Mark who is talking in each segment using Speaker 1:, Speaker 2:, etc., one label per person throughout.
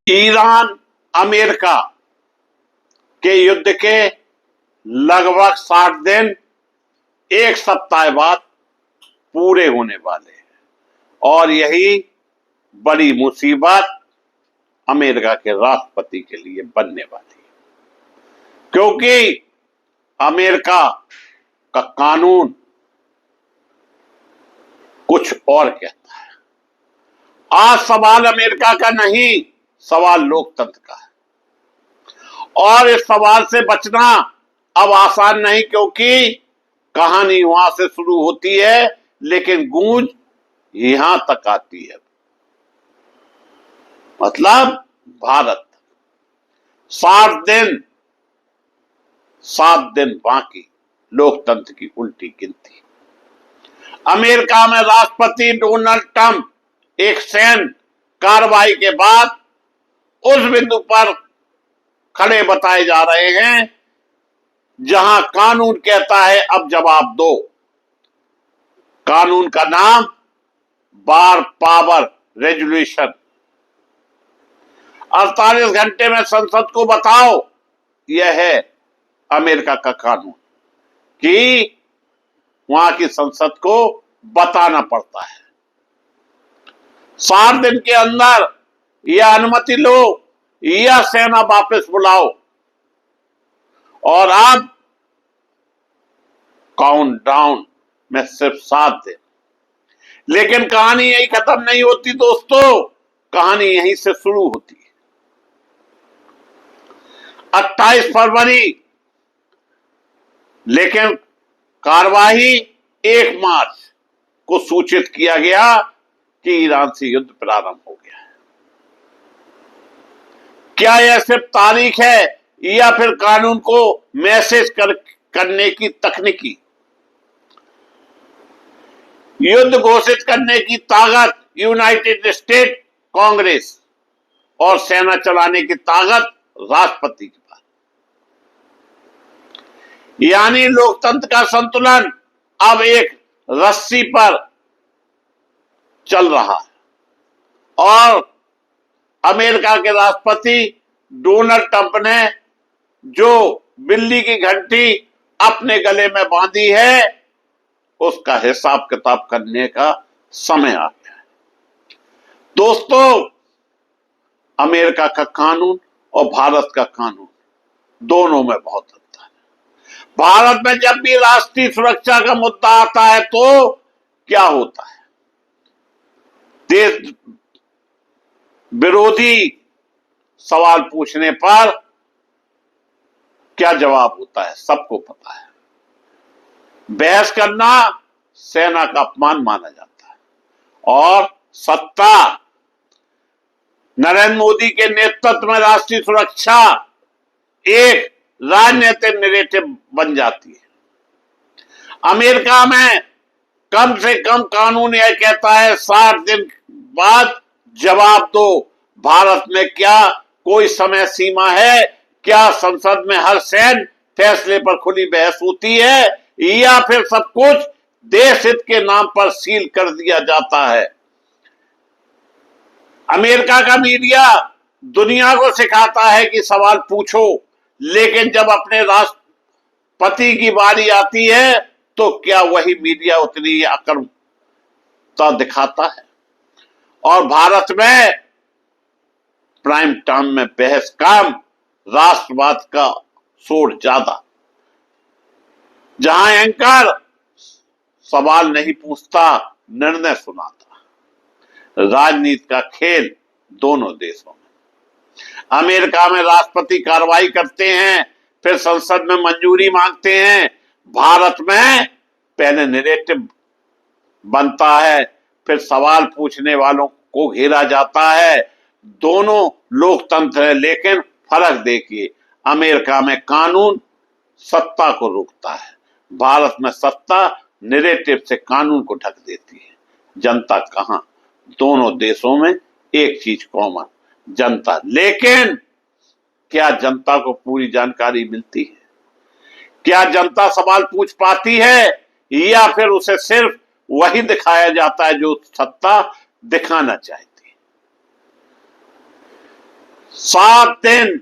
Speaker 1: Iran America के युद्ध के लगभग 60 दिन एक सप्ताह बाद पूरे होने वाले हैं और यही बड़ी मुसीबत अमेरिका के राष्ट्रपति के लिए बनने वाली है, क्योंकि अमेरिका का कानून कुछ और कहता है। आज सवाल अमेरिका का नहीं, सवाल लोकतंत्र का है और इस सवाल से बचना अब आसान नहीं, क्योंकि कहानी वहां से शुरू होती है लेकिन गूंज यहां तक आती है। मतलब भारत 7 दिन बाकी लोकतंत्र की उल्टी गिनती। अमेरिका में राष्ट्रपति डोनाल्ड ट्रंप एक सैन्य कार्रवाई के बाद उस बिंदु पर खड़े बताए जा रहे हैं जहां कानून कहता है अब जवाब दो। कानून का नाम बार पावर रेजोल्यूशन। 48 घंटे में संसद को बताओ, यह है अमेरिका का कानून कि वहां की संसद को बताना पड़ता है। 60 दिन के अंदर यह अनुमति लो या सेना वापस बुलाओ। और अब काउंटडाउन में सिर्फ 7 दिन। लेकिन कहानी यही खत्म नहीं होती दोस्तों, कहानी यहीं से शुरू होती है। 28 फरवरी, लेकिन कार्यवाही 1 मार्च को सूचित किया गया कि ईरान से युद्ध प्रारंभ हो गया है। क्या यह सिर्फ तारीख है या फिर कानून को मैसेज करने की तकनीकी? युद्ध घोषित करने की ताकत यूनाइटेड स्टेट कांग्रेस और सेना चलाने की ताकत राष्ट्रपति के पास। यानी लोकतंत्र का संतुलन अब एक रस्सी पर चल रहा है और अमेरिका के राष्ट्रपति डोनाल्ड ट्रंप ने जो बिल्ली की घंटी अपने गले में बांधी है उसका हिसाब किताब करने का समय आ गया है। दोस्तों, अमेरिका का कानून और भारत का कानून दोनों में बहुत अंतर है। भारत में जब भी राष्ट्रीय सुरक्षा का मुद्दा आता है तो क्या होता है? देश विरोधी सवाल पूछने पर क्या जवाब होता है सबको पता है। बहस करना सेना का अपमान माना जाता है और सत्ता नरेंद्र मोदी के नेतृत्व में राष्ट्रीय सुरक्षा एक राजनीतिक नैरेटिव बन जाती है। अमेरिका में कम से कम कानून यह कहता है 60 दिन बाद जवाब दो। भारत में क्या कोई समय सीमा है? क्या संसद में हर सैन्य फैसले पर खुली बहस होती है या फिर सब कुछ देश हित के नाम पर सील कर दिया जाता है? अमेरिका का मीडिया दुनिया को सिखाता है कि सवाल पूछो, लेकिन जब अपने राष्ट्रपति की बारी आती है तो क्या वही मीडिया उतनी आक्रामकता दिखाता है? और भारत में प्राइम टाइम में बहस कम, राष्ट्रवाद का शोर ज्यादा। जहां एंकर सवाल नहीं पूछता, निर्णय सुनाता। राजनीति का खेल दोनों देशों में। अमेरिका में राष्ट्रपति कार्रवाई करते हैं, फिर संसद में मंजूरी मांगते हैं। भारत में पहले नैरेटिव बनता है, फिर सवाल पूछने वालों को घेरा जाता है। दोनों लोकतंत्र है, लेकिन फर्क देखिए, अमेरिका में कानून सत्ता को रोकता है, भारत में सत्ता नैरेटिव से कानून को ढक देती है। जनता कहां? दोनों देशों में एक चीज कॉमन, जनता। लेकिन क्या जनता को पूरी जानकारी मिलती है? क्या जनता सवाल पूछ पाती है या फिर उसे सिर्फ वही दिखाया जाता है जो सत्ता दिखाना चाहती है? 7 दिन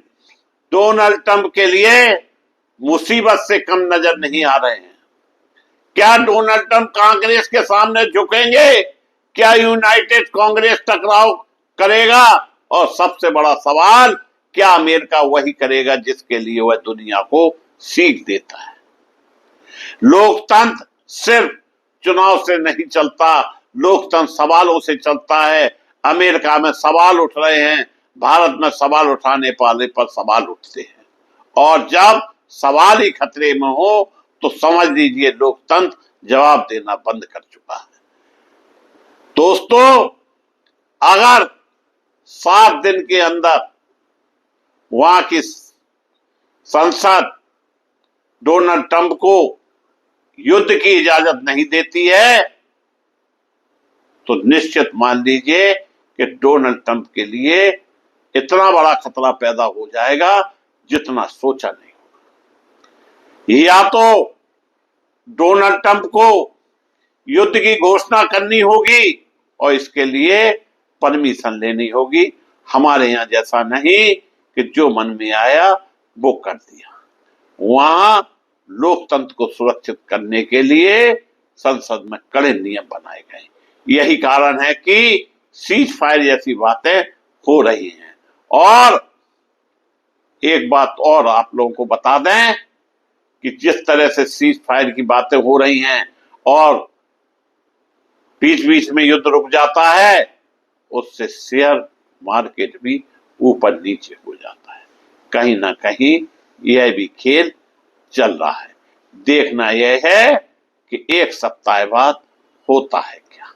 Speaker 1: डोनाल्ड ट्रंप के लिए मुसीबत से कम नजर नहीं आ रहे हैं। क्या डोनाल्ड ट्रंप कांग्रेस के सामने झुकेंगे? क्या यूनाइटेड कांग्रेस टकराव करेगा? और सबसे बड़ा सवाल, क्या अमेरिका वही करेगा जिसके लिए वह दुनिया को सीख देता है? लोकतंत्र सिर्फ चुनाव से नहीं चलता, लोकतंत्र सवालों से चलता है। अमेरिका में सवाल उठ रहे हैं, भारत में सवाल उठाने वाले पर सवाल उठते हैं, और जब सवाल ही खतरे में हो तो समझ लीजिए लोकतंत्र जवाब देना बंद कर चुका है। दोस्तों, अगर 7 दिन के अंदर वहां की संसद डोनाल्ड ट्रंप को युद्ध की इजाजत नहीं देती है तो निश्चित मान लीजिए कि डोनाल्ड ट्रंप के लिए इतना बड़ा खतरा पैदा हो जाएगा जितना सोचा नहीं होगा। या तो डोनाल्ड ट्रंप को युद्ध की घोषणा करनी होगी और इसके लिए परमिशन लेनी होगी। हमारे यहां जैसा नहीं कि जो मन में आया वो कर दिया। वहां लोकतंत्र को सुरक्षित करने के लिए संसद में कड़े नियम बनाए गए। यही कारण है कि सीज फायर जैसी बातें हो रही हैं। और एक बात और आप लोगों को बता दें कि जिस तरह से सीज फायर की बातें हो रही हैं और बीच बीच में युद्ध रुक जाता है, उससे शेयर मार्केट भी ऊपर नीचे हो जाता है। कहीं ना कहीं यह भी खेल चल रहा है। देखना यह है कि एक सप्ताह बाद होता है क्या।